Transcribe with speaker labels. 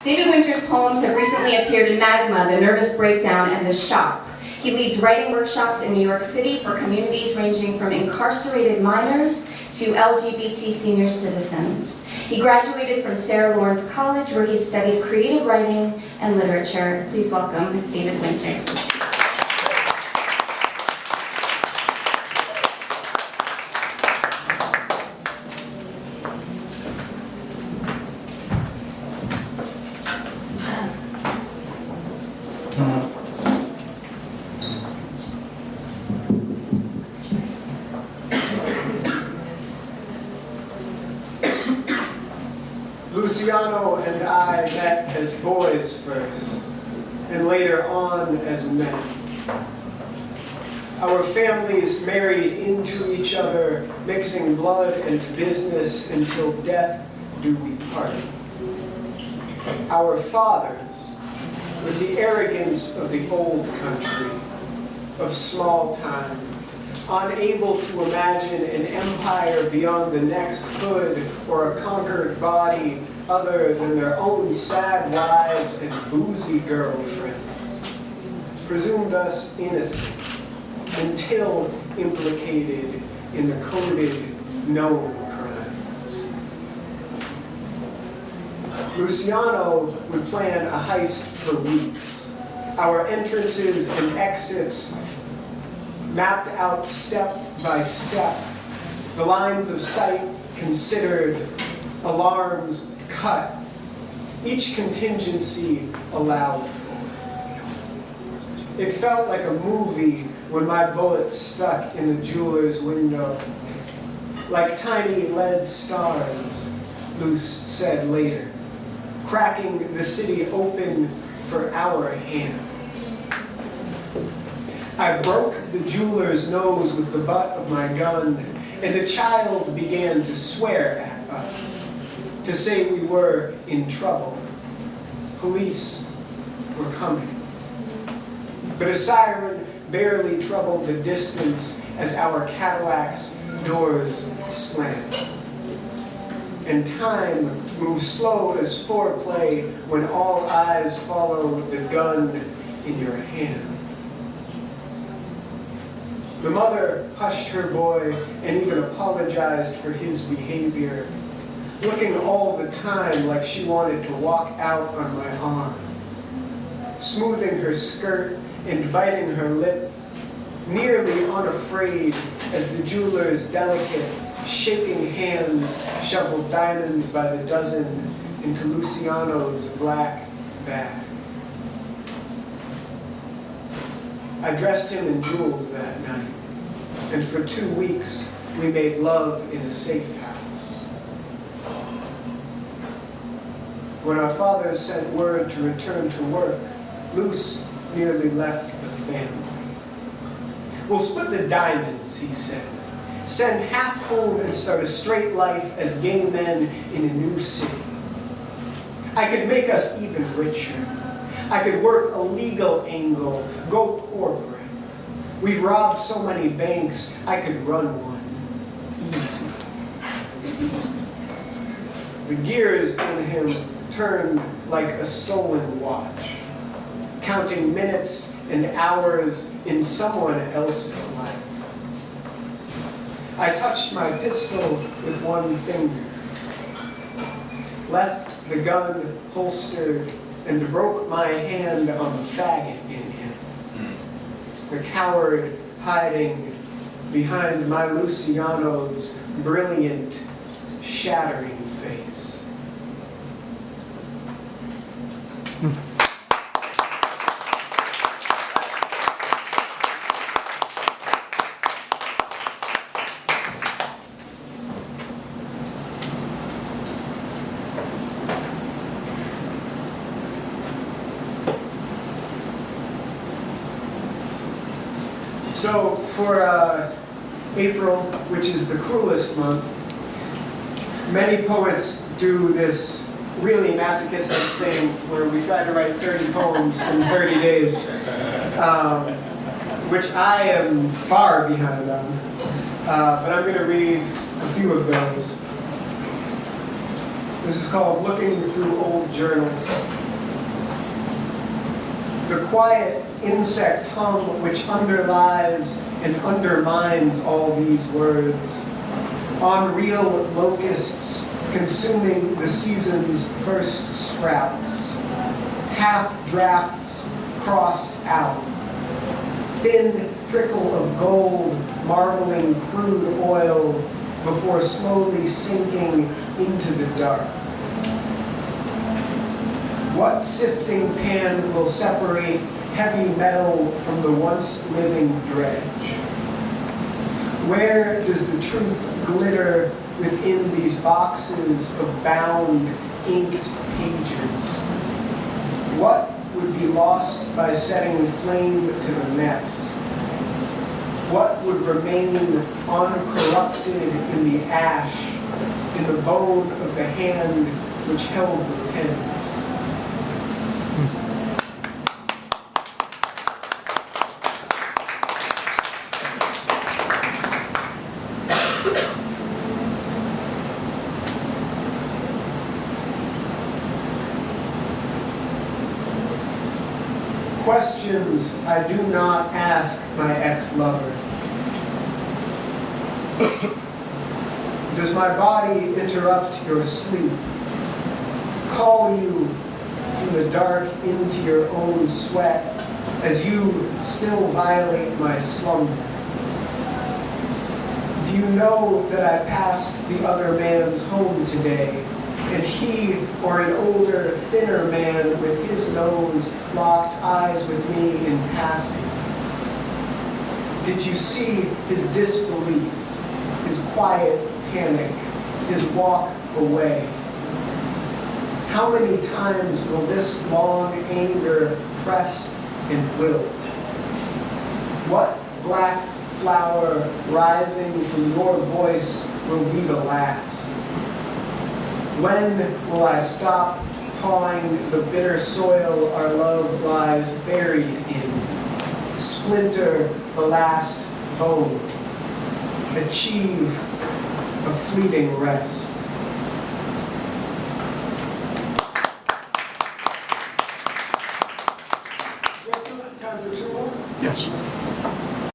Speaker 1: David Winter's poems have recently appeared in Magma, The Nervous Breakdown, and The Shop. He leads writing workshops in New York City for communities ranging from incarcerated minors to LGBT senior citizens. He graduated from Sarah Lawrence College, where he studied creative writing and literature. Please welcome David Winter.
Speaker 2: Luciano and I met as boys first, and later on as men. Our families married into each other, mixing blood and business until death do we part. Our fathers, with the arrogance of the old country, of small time, unable to imagine an empire beyond the next hood or a conquered body other than their own sad wives and boozy girlfriends, presumed us innocent until implicated in the coded known crimes. Luciano would plan a heist for weeks. Our entrances and exits mapped out step by step, the lines of sight considered, alarms cut, each contingency allowed for. It felt like a movie when my bullet stuck in the jeweler's window, like tiny lead stars, Luce said later, cracking the city open for our hands. I broke the jeweler's nose with the butt of my gun, and a child began to swear at us, to say we were in trouble. Police were coming. But a siren barely troubled the distance as our Cadillac's doors slammed. And time moved slow as foreplay when all eyes follow the gun in your hand. The mother hushed her boy and even apologized for his behavior, looking all the time like she wanted to walk out on my arm, smoothing her skirt and biting her lip, nearly unafraid as the jeweler's delicate, shaking hands shoveled diamonds by the dozen into Luciano's black bag. I dressed him in jewels that night, and for 2 weeks we made love in a safe house. When our father sent word to return to work, Luce nearly left the family. "We'll split the diamonds," he said. "Send half home and start a straight life as gay men in a new city. I could make us even richer. I could work a legal angle, go corporate. We've robbed so many banks, I could run one, easy." The gears in him turned like a stolen watch, counting minutes and hours in someone else's life. I touched my pistol with one finger, left the gun holstered, and broke my hand on the faggot in him. The coward hiding behind my Luciano's brilliant, shattering face. So for April, which is the cruelest month, many poets do this really masochistic thing where we try to write 30 poems in 30 days, which I am far behind on. But I'm going to read a few of those. This is called Looking Through Old Journals. The quiet insect hum which underlies and undermines all these words. Unreal locusts consuming the season's first sprouts. Half drafts crossed out. Thin trickle of gold marbling crude oil before slowly sinking into the dark. What sifting pan will separate heavy metal from the once living dredge? Where does the truth glitter within these boxes of bound, inked pages? What would be lost by setting flame to the mess? What would remain uncorrupted in the ash, in the bone of the hand which held the pen? Questions I do not ask my ex-lover. Does my body interrupt your sleep? Call you from the dark into your own sweat as you still violate my slumber? Do you know that I passed the other man's home today, and he or an older, thinner man with his nose locked eyes with me in passing? Did you see his disbelief, his quiet panic, his walk away? How many times will this long anger crest and wilt? What black flower rising from your voice will be the last? When will I stop pawing the bitter soil our love lies buried in? Splinter the last bone. Achieve a fleeting rest.